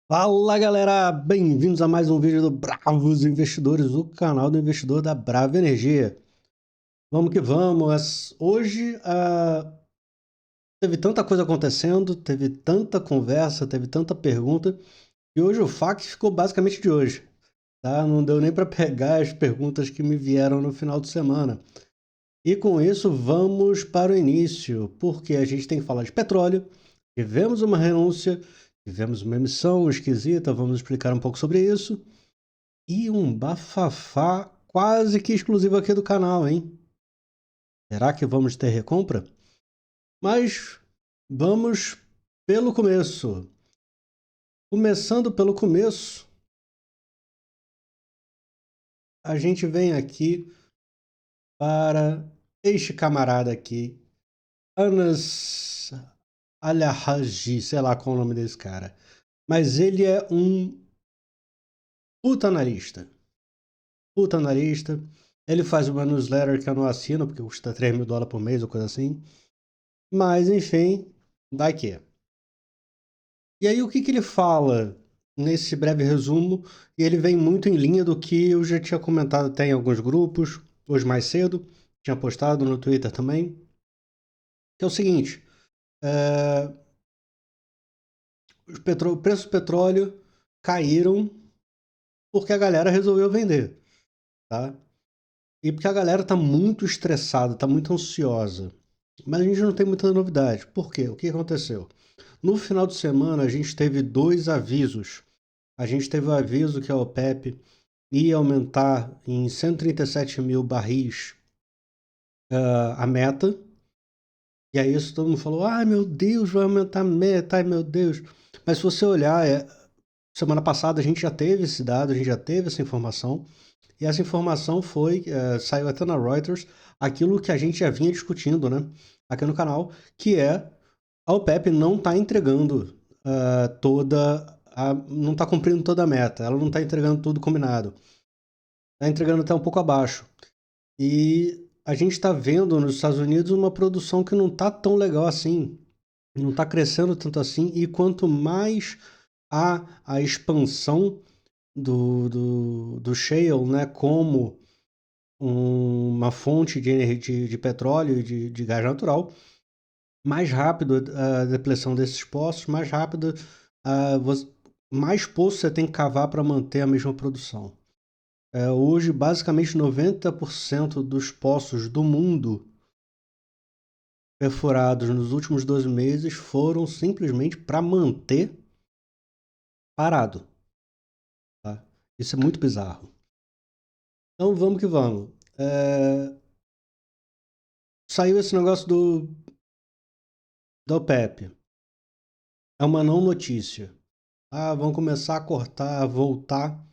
Fala galera, bem-vindos a mais um vídeo do Bravos Investidores, o canal do investidor da Brava Energia. Vamos que vamos. Hoje teve tanta coisa acontecendo, teve tanta conversa, teve tanta pergunta, e hoje o FAQ ficou basicamente de hoje, tá? Não deu nem para pegar as perguntas que me vieram no final de semana. E com isso vamos para o início, porque a gente tem que falar de petróleo. Tivemos uma renúncia, tivemos uma emissão esquisita, vamos explicar um pouco sobre isso. E um bafafá quase que exclusivo aqui do canal, hein? Será que vamos ter recompra? Mas vamos pelo começo. Começando pelo começo, a gente vem aqui para este camarada aqui, Anas Alhaji, sei lá qual é o nome desse cara. Mas ele é um puta analista. Puta analista. Ele faz uma newsletter que eu não assino, porque custa $3.000 por mês ou coisa assim. Mas, enfim, vai que. E aí, o que ele fala nesse breve resumo? E ele vem muito em linha do que eu já tinha comentado até em alguns grupos, hoje mais cedo, tinha postado no Twitter também, que é o seguinte, os preços do petróleo caíram porque a galera resolveu vender, tá? E porque a galera tá muito estressada, tá muito ansiosa. Mas a gente não tem muita novidade. Por quê? O que aconteceu? No final de semana, a gente teve dois avisos. A gente teve o aviso que a OPEP ia aumentar em 137 mil barris a meta. E aí isso todo mundo falou, ai meu Deus, vai aumentar a meta, ai meu Deus. Mas se você olhar, semana passada a gente já teve esse dado, a gente já teve essa informação. E essa informação saiu até na Reuters, aquilo que a gente já vinha discutindo, né? Aqui no canal, que é a OPEP não está entregando não está cumprindo toda a meta, ela não está entregando tudo combinado. Está entregando até um pouco abaixo. E a gente está vendo nos Estados Unidos uma produção que não está tão legal assim, não está crescendo tanto assim, e quanto mais há a expansão do shale, né, como uma fonte de energia de petróleo e de gás natural, mais rápido a depleção desses poços, mais rápido, mais poços você tem que cavar para manter a mesma produção. Hoje, basicamente, 90% dos poços do mundo perfurados nos últimos 12 meses foram simplesmente para manter parado. Tá? Isso é muito bizarro. Então, vamos que vamos. Saiu esse negócio da OPEP. É uma não notícia. Vão começar a cortar, a voltar.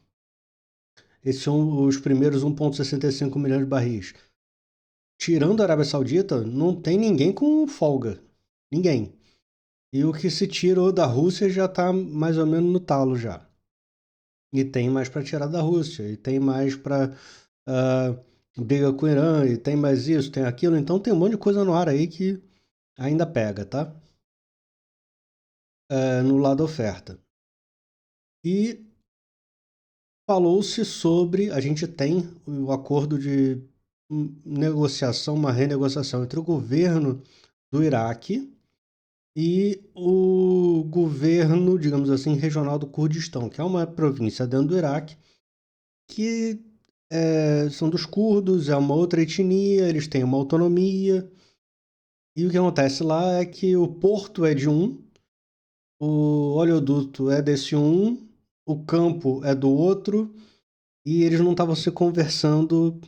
Esses são os primeiros 1,65 milhões de barris. Tirando a Arábia Saudita, não tem ninguém com folga. Ninguém. E o que se tirou da Rússia já está mais ou menos no talo já. E tem mais para tirar da Rússia. E tem mais para briga com o Irã. E tem mais isso, tem aquilo. Então tem um monte de coisa no ar aí que ainda pega, tá? No lado da oferta. E falou-se sobre, a gente tem o acordo de negociação, uma renegociação entre o governo do Iraque e o governo, digamos assim, regional do Kurdistão, que é uma província dentro do Iraque, que são dos curdos, é uma outra etnia, eles têm uma autonomia, e o que acontece lá é que o porto é de um, o oleoduto é desse um, o campo é do outro, e eles não estavam se conversando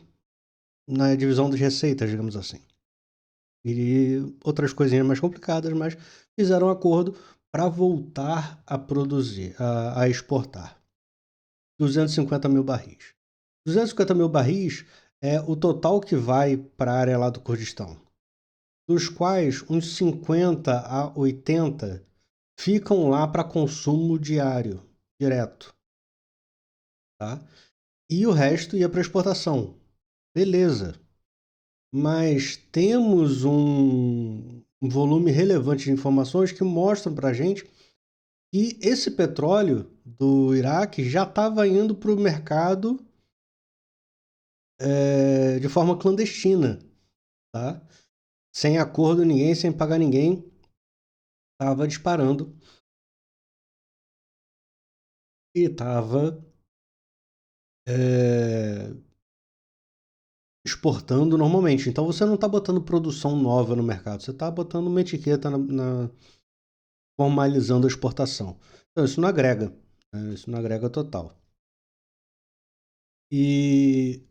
na divisão das receitas, digamos assim. E outras coisinhas mais complicadas, mas fizeram um acordo para voltar a produzir, a exportar. 250 mil barris. 250 mil barris é o total que vai para a área lá do Kurdistão, dos quais uns 50 a 80 ficam lá para consumo diário, direto. Tá? E o resto ia para exportação. Beleza. Mas temos um volume relevante de informações que mostram para a gente E esse petróleo do Iraque já estava indo para o mercado de forma clandestina, tá? Sem acordo ninguém, sem pagar ninguém, estava disparando e estava exportando normalmente. Então você não está botando produção nova no mercado, você está botando uma etiqueta formalizando a exportação. Então isso não agrega, né? Isso não agrega total. E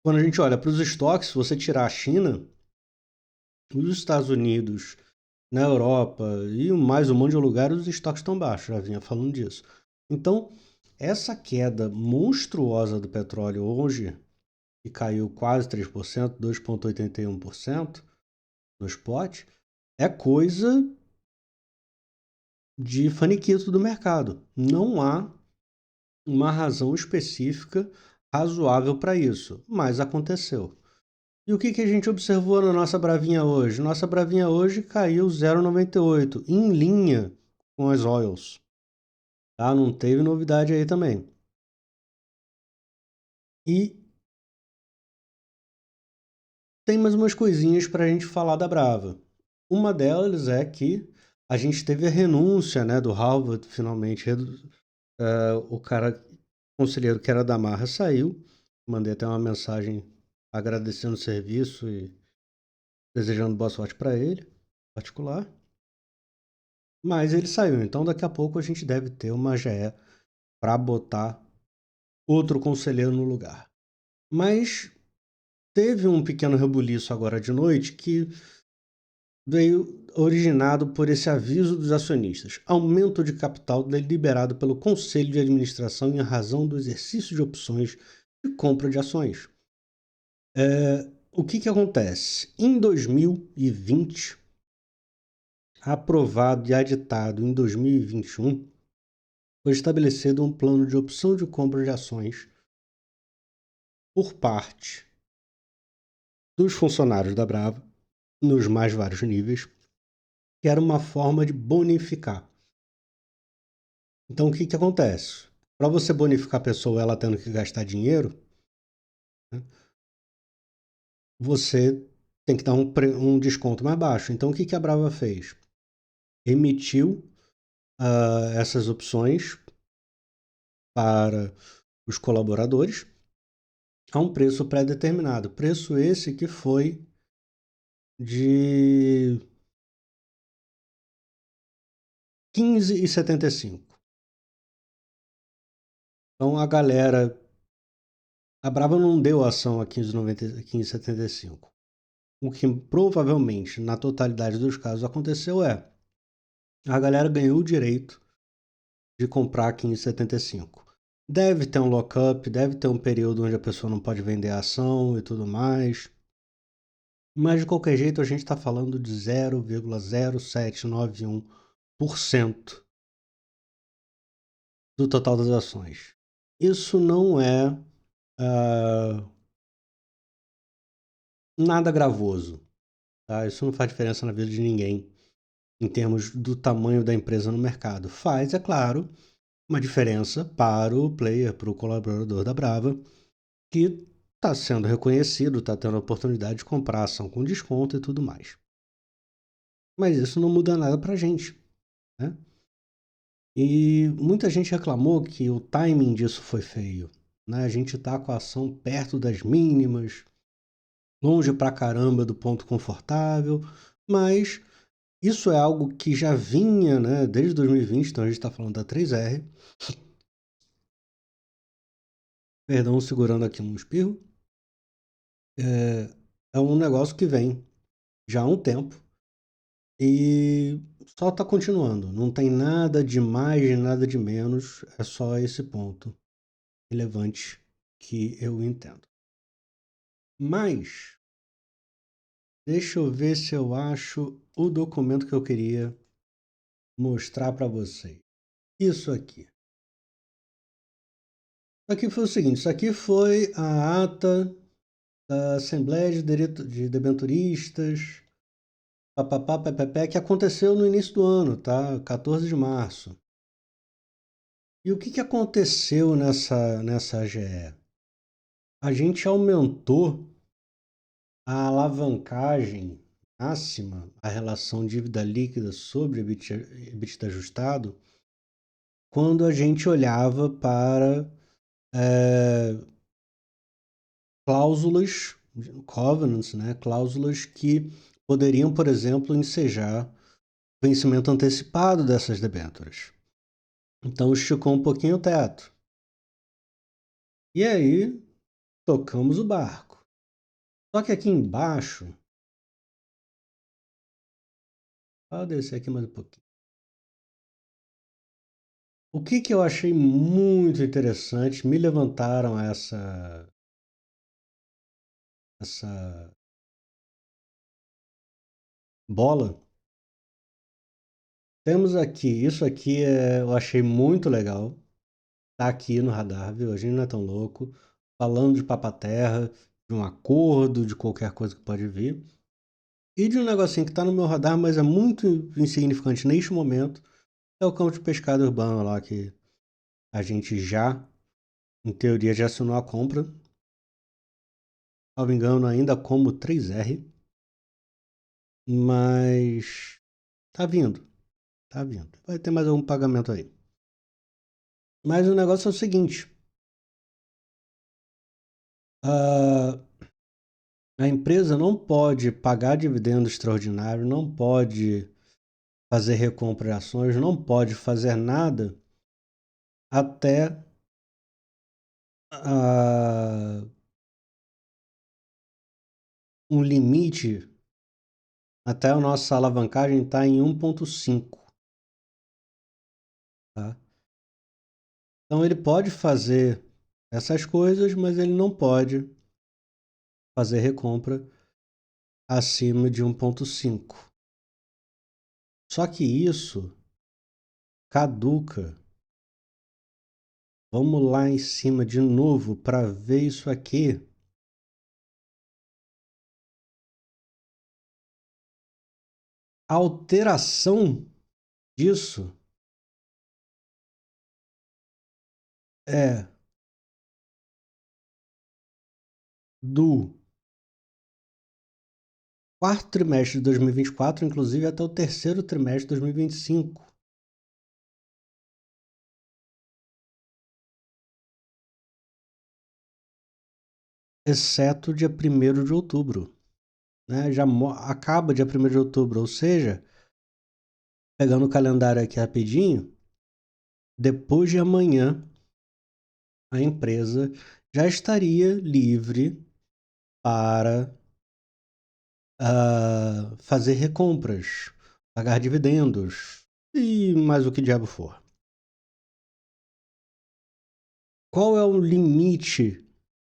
quando a gente olha para os estoques, se você tirar a China, os Estados Unidos, na Europa e mais um monte de lugares, os estoques estão baixos, já vinha falando disso. Então, essa queda monstruosa do petróleo hoje, que caiu quase 3%, 2,81% no spot, é coisa de faniquito do mercado. Não há uma razão específica razoável para isso, mas aconteceu. E o que a gente observou na nossa bravinha hoje? Nossa bravinha hoje caiu 0,98, em linha com as oils. Tá? Não teve novidade aí também. E tem mais umas coisinhas para a gente falar da Brava. Uma delas é que a gente teve a renúncia, né, do Halvard, finalmente. O conselheiro que era da Marra saiu. Mandei até uma mensagem agradecendo o serviço e desejando boa sorte para ele, particular. Mas ele saiu, então daqui a pouco a gente deve ter uma GE para botar outro conselheiro no lugar. Mas teve um pequeno rebuliço agora de noite que veio originado por esse aviso dos acionistas. Aumento de capital deliberado pelo Conselho de Administração em razão do exercício de opções de compra de ações. O que acontece? Em 2020, aprovado e aditado em 2021, foi estabelecido um plano de opção de compra de ações por parte dos funcionários da Brava, nos mais vários níveis, que era uma forma de bonificar. Então, o que acontece? Para você bonificar a pessoa ela tendo que gastar dinheiro, né, você tem que dar um desconto mais baixo. Então, o que a Brava fez? Emitiu essas opções para os colaboradores a um preço pré-determinado. Preço esse que foi de R$ 15,75. Então a galera. A Brava não deu ação a 15,75. O que provavelmente, na totalidade dos casos, aconteceu é a galera ganhou o direito de comprar 15,75. Deve ter um lockup, deve ter um período onde a pessoa não pode vender a ação e tudo mais. Mas de qualquer jeito a gente está falando de 0,0791% do total das ações. Isso não é nada gravoso, tá? Isso não faz diferença na vida de ninguém em termos do tamanho da empresa no mercado. Faz, é claro, uma diferença para o player, para o colaborador da Brava, que está sendo reconhecido, está tendo a oportunidade de comprar ação com desconto e tudo mais. Mas isso não muda nada para a gente, né? E muita gente reclamou que o timing disso foi feio, né? A gente está com a ação perto das mínimas, longe pra caramba do ponto confortável, mas isso é algo que já vinha, né, desde 2020, então a gente está falando da 3R. Perdão, segurando aqui um espirro. É um negócio que vem já há um tempo e só está continuando. Não tem nada de mais, nada de menos, é só esse ponto relevante que eu entendo. Mas, deixa eu ver se eu acho o documento que eu queria mostrar para vocês. Isso aqui. Aqui foi o seguinte, isso aqui foi a ata da Assembleia de Debenturistas papapá, pepepé, que aconteceu no início do ano, tá? 14 de março. E o que aconteceu nessa AGE? A gente aumentou a alavancagem máxima, a relação dívida líquida sobre EBITDA ajustado, quando a gente olhava para cláusulas, covenants, né? Cláusulas que poderiam, por exemplo, ensejar vencimento antecipado dessas debêntures. Então esticou um pouquinho o teto. E aí tocamos o barco. Só que aqui embaixo, vou descer aqui mais um pouquinho. O que eu achei muito interessante, me levantaram essa bola. Temos aqui, isso aqui eu achei muito legal. Tá aqui no radar, viu? A gente não é tão louco. Falando de papaterra, de um acordo, de qualquer coisa que pode vir. E de um negocinho que tá no meu radar, mas é muito insignificante neste momento, é o campo de pescado urbano lá, que a gente já, em teoria, já assinou a compra. Se não me engano, ainda como 3R. Mas tá vindo, tá vindo. Vai ter mais algum pagamento aí. Mas o negócio é o seguinte. A empresa não pode pagar dividendo extraordinário, não pode fazer recompra de ações, não pode fazer nada até um limite, até a nossa alavancagem está em 1,5. Tá? Então ele pode fazer essas coisas, mas ele não pode fazer recompra acima de 1,5. Só que isso caduca. Vamos lá em cima de novo para ver isso aqui. A alteração disso é do quarto trimestre de 2024, inclusive até o terceiro trimestre de 2025. Exceto dia 1º de outubro. Né? Já acaba dia 1º de outubro, ou seja, pegando o calendário aqui rapidinho, depois de amanhã a empresa já estaria livre para fazer recompras, pagar dividendos e mais o que diabo for. Qual é o limite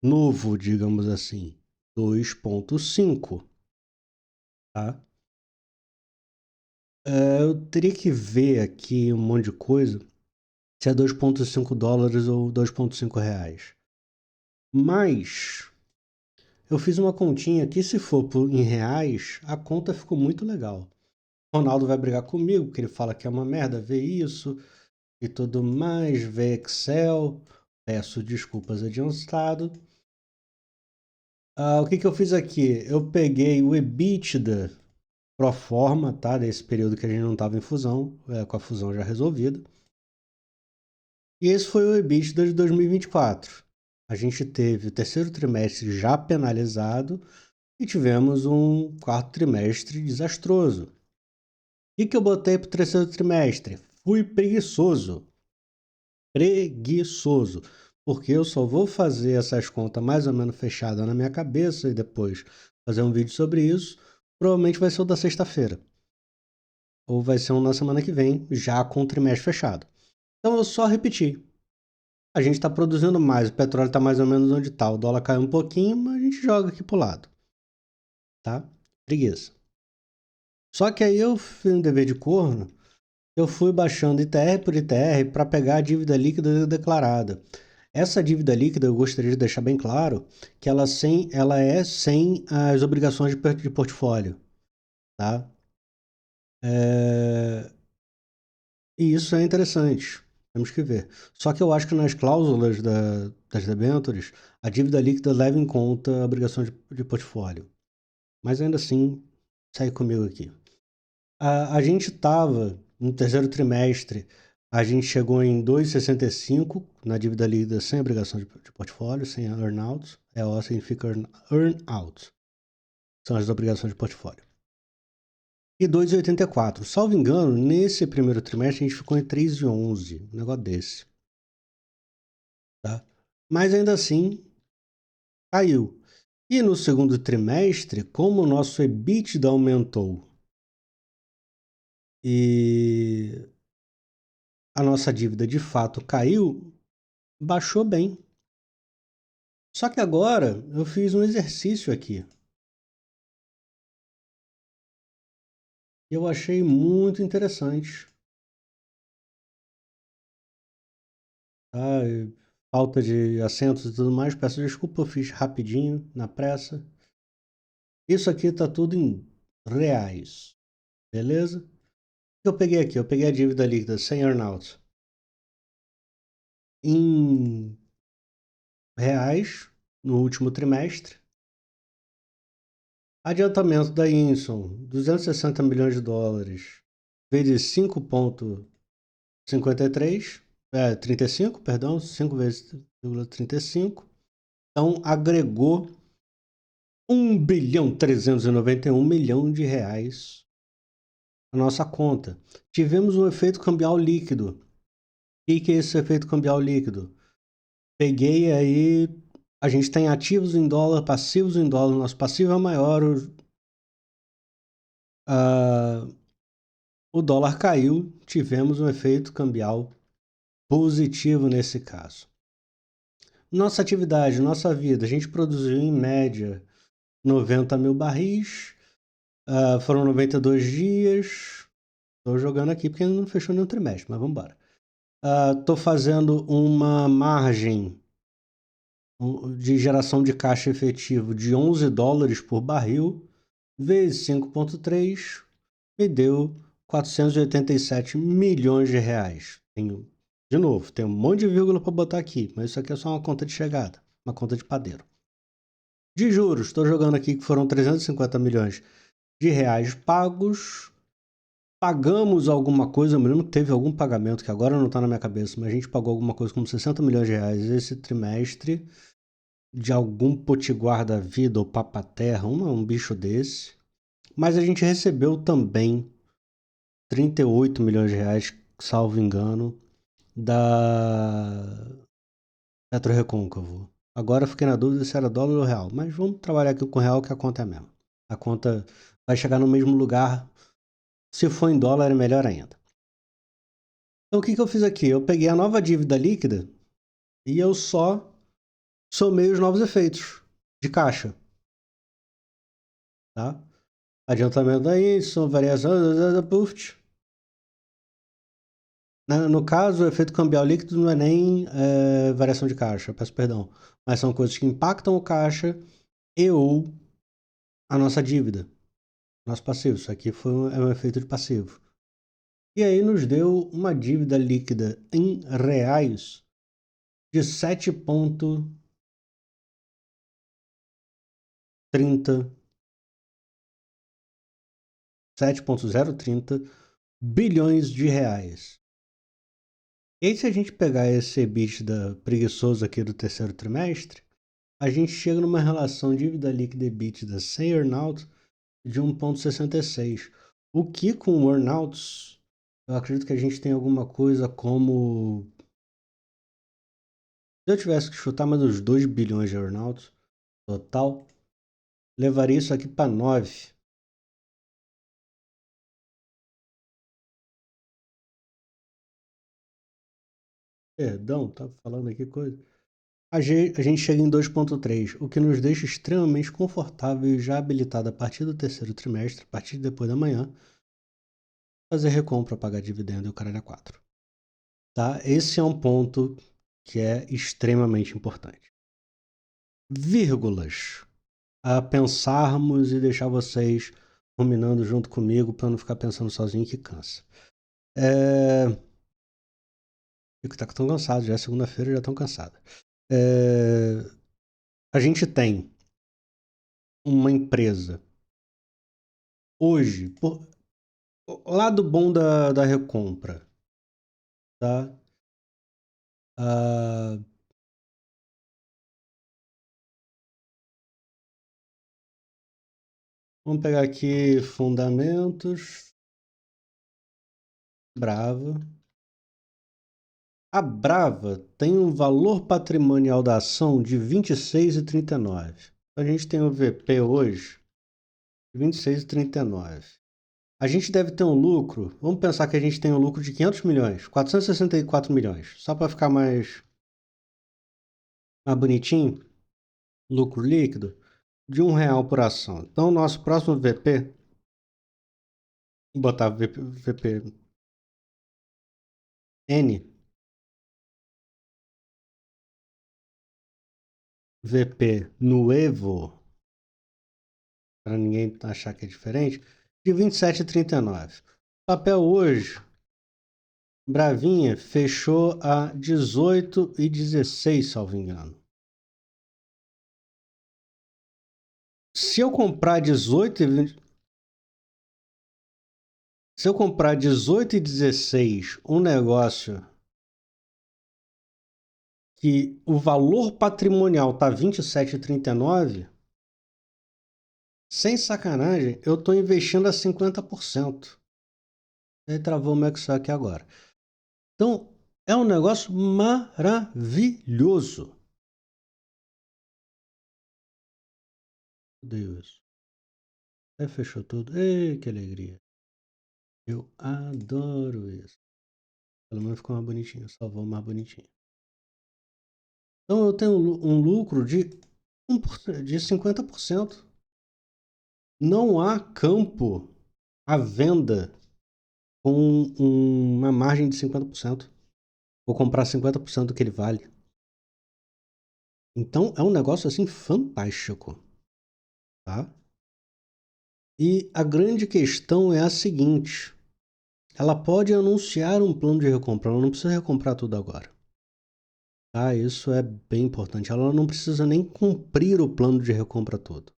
novo, digamos assim? 2,5. Tá? Eu teria que ver aqui um monte de coisa, se é 2,5 dólares ou 2,5 reais. Mas eu fiz uma continha que, se for em reais, a conta ficou muito legal. O Ronaldo vai brigar comigo, porque ele fala que é uma merda ver isso e tudo mais, ver Excel. Peço desculpas adiantado. O que eu fiz aqui? Eu peguei o EBITDA pro forma, tá? Desse período que a gente não estava em fusão, com a fusão já resolvida. E esse foi o EBITDA de 2024. A gente teve o terceiro trimestre já penalizado e tivemos um quarto trimestre desastroso. O que eu botei para o terceiro trimestre? Fui preguiçoso. Preguiçoso. Porque eu só vou fazer essas contas mais ou menos fechadas na minha cabeça e depois fazer um vídeo sobre isso. Provavelmente vai ser o da sexta-feira. Ou vai ser um na semana que vem, já com o trimestre fechado. Então eu só repeti. A gente está produzindo mais, o petróleo está mais ou menos onde está. O dólar caiu um pouquinho, mas a gente joga aqui pro lado. Tá? Preguiça. Só que aí eu fiz um dever de corno, eu fui baixando ITR por ITR para pegar a dívida líquida declarada. Essa dívida líquida, eu gostaria de deixar bem claro que ela é sem as obrigações de portfólio. Tá? E isso é interessante, temos que ver. Só que eu acho que nas cláusulas das debêntures, a dívida líquida leva em conta a obrigação de portfólio. Mas ainda assim, segue comigo aqui. A gente estava, no terceiro trimestre, a gente chegou em 2,65 na dívida líquida sem obrigação de portfólio, sem earn-out. EO significa earn-out. São as obrigações de portfólio. E 2,84. Salvo engano, nesse primeiro trimestre a gente ficou em 3,11. Um negócio desse. Tá? Mas ainda assim, caiu. E no segundo trimestre, como o nosso EBITDA aumentou e a nossa dívida de fato caiu, baixou bem. Só que agora eu fiz um exercício aqui. E eu achei muito interessante. Tá? Falta de assentos e tudo mais, peço desculpa, eu fiz rapidinho, na pressa. Isso aqui tá tudo em reais, beleza? O que eu peguei aqui? Eu peguei a dívida líquida sem earnout em reais no último trimestre. Adiantamento da Inson, 260 milhões de dólares, vezes 5,53, 35, perdão, 5 vezes 0,35. Então, agregou 1,391 bilhão de reais na nossa conta. Tivemos um efeito cambial líquido. O que é esse efeito cambial líquido? Peguei aí, a gente tem ativos em dólar, passivos em dólar, nosso passivo é maior, o dólar caiu, tivemos um efeito cambial positivo nesse caso. Nossa atividade, nossa vida, a gente produziu em média 90 mil barris, foram 92 dias. Estou jogando aqui porque ainda não fechou nenhum trimestre, mas vamos embora. Estou fazendo uma margem de geração de caixa efetivo de 11 dólares por barril, vezes 5,3, me deu 487 milhões de reais. De novo, tem um monte de vírgula para botar aqui, mas isso aqui é só uma conta de chegada, uma conta de padeiro. De juros, estou jogando aqui que foram 350 milhões de reais pagos. Pagamos alguma coisa, eu me lembro que teve algum pagamento que agora não está na minha cabeça, mas a gente pagou alguma coisa como 60 milhões de reais esse trimestre de algum potiguar da vida ou papaterra, um bicho desse. Mas a gente recebeu também 38 milhões de reais, salvo engano, da Petrorecôncavo. Agora eu fiquei na dúvida se era dólar ou real, mas vamos trabalhar aqui com real que a conta é a mesma. A conta vai chegar no mesmo lugar. Se for em dólar é melhor ainda. Então o que eu fiz aqui? Eu peguei a nova dívida líquida e eu só somei os novos efeitos de caixa. Tá? Adiantamento da INSO, variação, no caso, o efeito cambial líquido não é nem variação de caixa, peço perdão, mas são coisas que impactam o caixa e ou a nossa dívida, nosso passivo. Isso aqui é um efeito de passivo. E aí nos deu uma dívida líquida em reais de 7,030 bilhões de reais. E aí, se a gente pegar esse EBITDA preguiçoso aqui do terceiro trimestre, a gente chega numa relação dívida líquida EBITDA sem earnout de 1,66. O que com earnouts, eu acredito que a gente tem alguma coisa como... Se eu tivesse que chutar mais uns 2 bilhões de earnouts total, levaria isso aqui para 9. Perdão, tá falando aqui coisa. A gente chega em 2,3, o que nos deixa extremamente confortável e já habilitado a partir do terceiro trimestre, a partir de depois da manhã, fazer recompra, pagar dividendo e o caralho a 4. Tá? Esse é um ponto que é extremamente importante. Vírgulas a pensarmos e deixar vocês ruminando junto comigo para não ficar pensando sozinho que cansa. Fico tá tão cansado, já é segunda-feira, já tão cansado. A gente tem uma empresa hoje, lado bom da recompra, tá? Vamos pegar aqui fundamentos, Brava. A Brava tem um valor patrimonial da ação de 26,39. A gente tem o VP hoje de 26,39. A gente deve ter um lucro, vamos pensar que a gente tem um lucro de 500 milhões, 464 milhões, só para ficar mais bonitinho, lucro líquido, de R$ 1 por ação. Então, nosso próximo VP, vou botar VP N, VP Nuevo, para ninguém achar que é diferente, de 27,39. Papel hoje, Bravinha fechou a 18,16, salvo engano. Se eu comprar 18,16, um negócio que o valor patrimonial tá 27,39, sem sacanagem, eu tô investindo a 50%. Aí travou o meu Excel aqui agora. Então, é um negócio maravilhoso. Deus. Aí fechou tudo. Ei, que alegria. Eu adoro isso. Pelo menos ficou mais bonitinho. Salvou mais bonitinho. Então eu tenho um lucro de 50%. Não há campo à venda com uma margem de 50%. Vou comprar 50% do que ele vale. Então é um negócio assim fantástico. Tá? E a grande questão é a seguinte: ela pode anunciar um plano de recompra, ela não precisa recomprar tudo agora. Tá? Isso é bem importante. Ela não precisa nem cumprir o plano de recompra todo.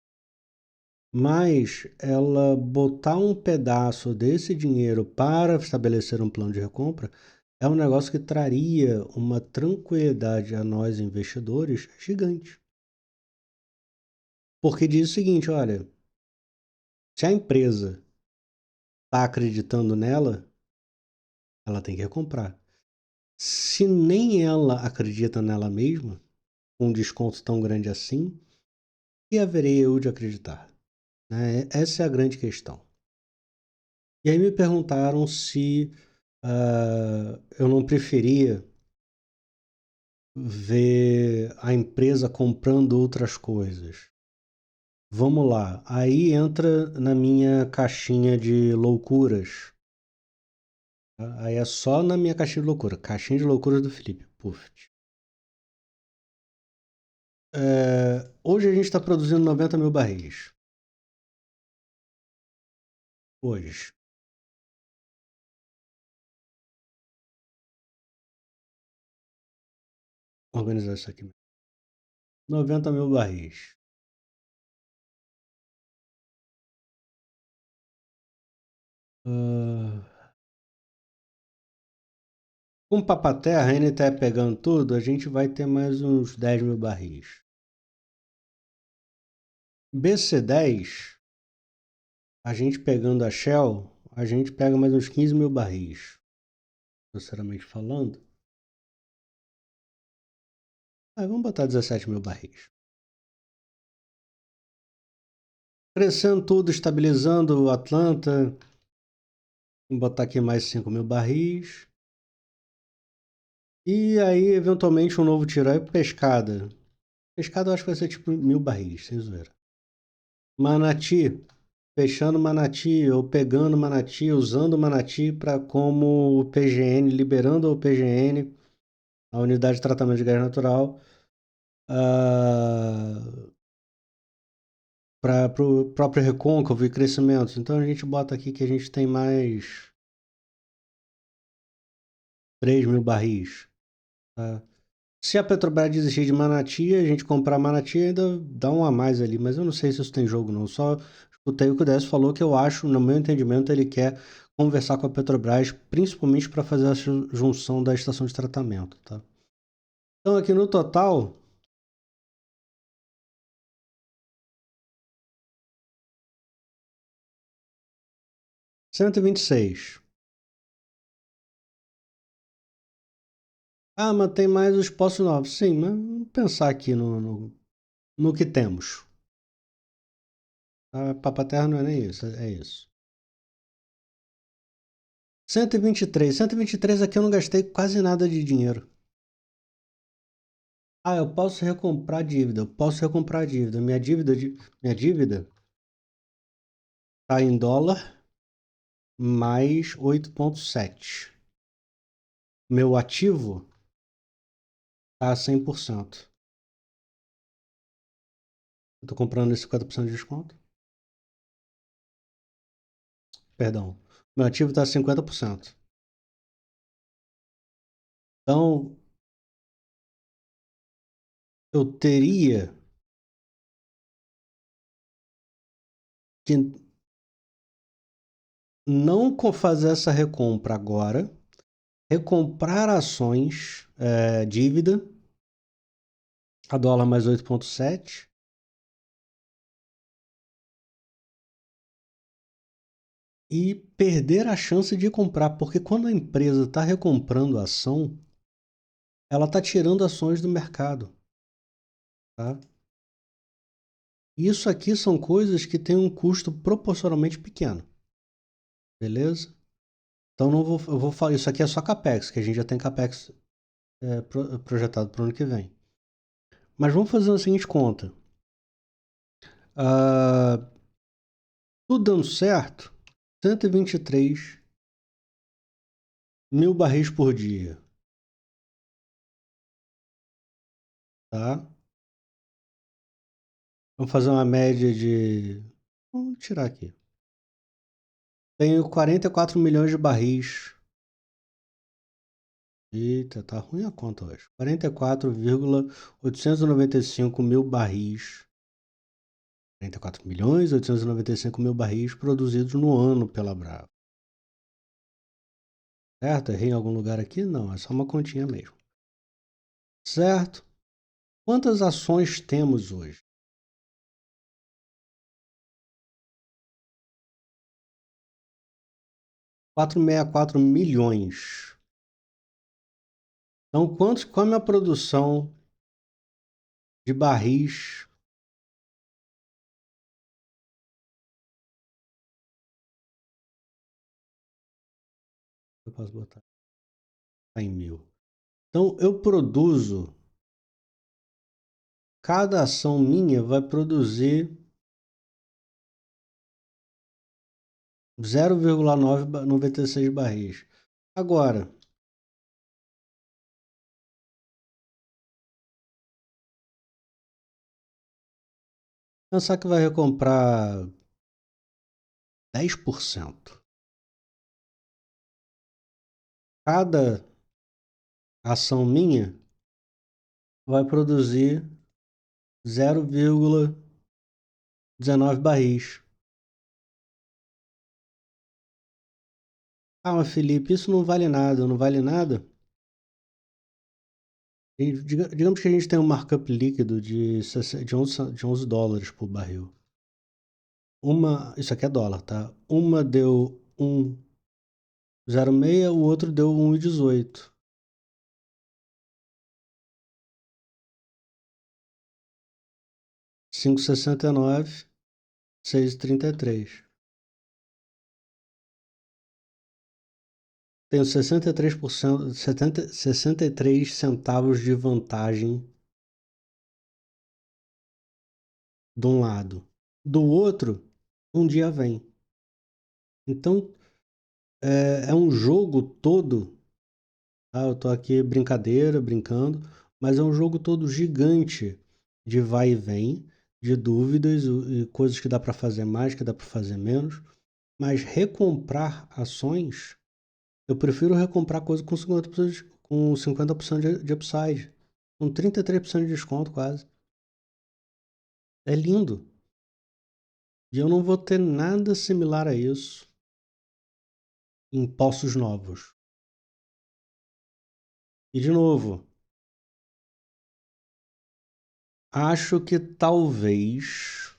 Mas ela botar um pedaço desse dinheiro para estabelecer um plano de recompra é um negócio que traria uma tranquilidade a nós investidores gigante. Porque diz o seguinte, olha, se a empresa está acreditando nela, ela tem que recomprar. Se nem ela acredita nela mesma, com um desconto tão grande assim, que haverei eu de acreditar? Né? Essa é a grande questão. E aí me perguntaram se eu não preferia ver a empresa comprando outras coisas. Vamos lá, aí entra na minha caixinha de loucuras. Tá? Aí é só na minha caixinha de loucura. Caixinha de loucuras do Felipe. Puf. Hoje a gente está produzindo 90 mil barris. Hoje. Vou organizar isso aqui. 90 mil barris. Com Papaterra, a NTE pegando tudo, a gente vai ter mais uns 10 mil barris. BC10, a gente pegando a Shell, a gente pega mais uns 15 mil barris. Sinceramente falando. Vamos botar 17 mil barris. Crescendo tudo, estabilizando o Atlanta. Vamos botar aqui mais 5 mil barris. E aí, eventualmente, um novo tiro aí, pescada. Pescada eu acho que vai ser tipo 1.000 barris, sem zoeira. Manati, fechando Manati ou pegando Manati, usando Manati para como o PGN, liberando o PGN, a unidade de tratamento de gás natural, para o próprio recôncavo e crescimento. Então a gente bota aqui que a gente tem mais 3.000 barris. Tá? Se a Petrobras desistir de Manati, a gente comprar Manati ainda dá um a mais ali, mas eu não sei se isso tem jogo não. Só escutei o que o Décio falou, que eu acho, no meu entendimento, ele quer conversar com a Petrobras, principalmente para fazer a junção da estação de tratamento, tá? Então aqui no total, 126. Ah, mas tem mais os poços novos. Sim, mas vamos pensar aqui no que temos. A Papa Terra não é nem isso, é isso. 123. 123 aqui eu não gastei quase nada de dinheiro. Ah, eu posso recomprar dívida. Eu posso recomprar dívida. Minha dívida tá em dólar mais 8,7. Meu ativo tá a 100%. Eu tô comprando esse 50% de desconto. Perdão. Meu ativo tá a 50%. Então, eu teria que não fazer essa recompra agora, recomprar ações, dívida, a dólar mais 8,7 e perder a chance de comprar, porque quando a empresa está recomprando a ação, ela está tirando ações do mercado, tá? Isso aqui são coisas que têm um custo proporcionalmente pequeno, beleza? Então eu vou falar, isso aqui é só CAPEX, que a gente já tem CAPEX projetado para o ano que vem. Mas vamos fazer a seguinte conta. Ah, tudo dando certo, 123.000 barris por dia, tá? Vamos fazer uma média de... Vamos tirar aqui. Tenho 44 milhões de barris. Eita, tá ruim a conta hoje. 44,895 mil barris. 44 milhões 895 mil barris produzidos no ano pela Brava. Certo? Errei em algum lugar aqui? Não, é só uma continha mesmo. Certo? Quantas ações temos hoje? 464 milhões. Então, qual é a minha produção de barris? Eu posso botar em mil. Então, eu produzo... Cada ação minha vai produzir 0,996 barris. Agora, pensar que vai recomprar 10%. Cada ação minha vai produzir 0,19 barris. Ah, mas Felipe, isso não vale nada, não vale nada? E digamos que a gente tem um markup líquido de 11 dólares por barril. Isso aqui é dólar, tá? Uma deu 1,06, o outro deu 1,18. 5,69, 6,33. Tenho 63%, 63 centavos de vantagem de um lado. Do outro, um dia vem. Então, é um jogo todo. Ah, eu tô aqui brincando, mas é um jogo todo gigante de vai e vem. de dúvidas e coisas que dá para fazer mais, que dá para fazer menos. Mas recomprar ações, eu prefiro recomprar coisa com 50% de upside, com 33% de desconto quase. É lindo. E eu não vou ter nada similar a isso em poços novos. E de novo, acho que talvez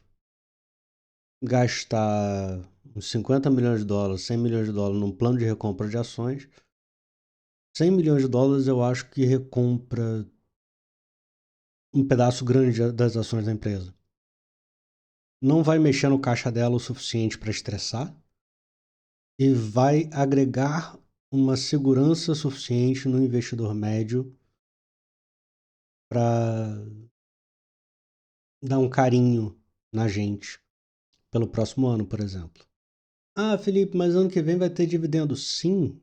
gastar uns 50 milhões de dólares, 100 milhões de dólares num plano de recompra de ações, 100 milhões de dólares eu acho que recompra um pedaço grande das ações da empresa. Não vai mexer no caixa dela o suficiente para estressar e vai agregar uma segurança suficiente no investidor médio para dar um carinho na gente pelo próximo ano, por exemplo. Ah, Felipe, mas ano que vem vai ter dividendo? Sim,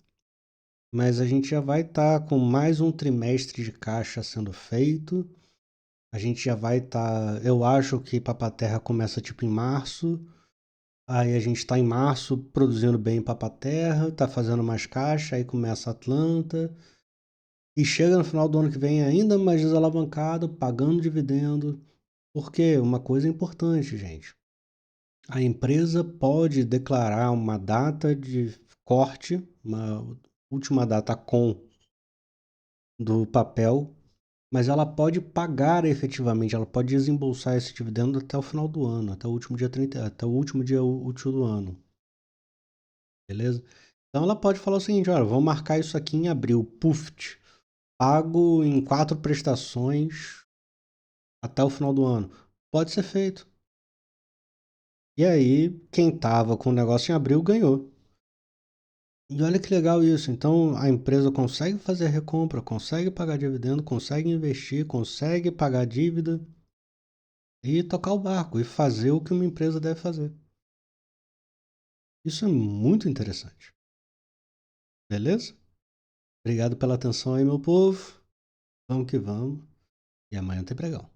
mas a gente já vai estar com mais um trimestre de caixa sendo feito. A gente já vai estar. Eu acho que Papaterra começa tipo em março. Aí a gente está em março produzindo bem Papaterra, está fazendo mais caixa, aí começa Atlanta. E chega no final do ano que vem ainda mais desalavancado, pagando dividendo. Porque uma coisa importante, gente. A empresa pode declarar uma data de corte, uma última data com do papel, mas ela pode pagar efetivamente, ela pode desembolsar esse dividendo até o final do ano, até o último dia 30, até o último dia útil do ano, beleza? Então ela pode falar o seguinte, olha, vamos marcar isso aqui em abril, PUFT, pago em 4 prestações até o final do ano. Pode ser feito. E aí, quem tava com o negócio em abril ganhou. E olha que legal isso. Então a empresa consegue fazer recompra, consegue pagar dividendo, consegue investir, consegue pagar dívida e tocar o barco e fazer o que uma empresa deve fazer. Isso é muito interessante. Beleza? Obrigado pela atenção aí, meu povo. Vamos que vamos. E amanhã tem pregão.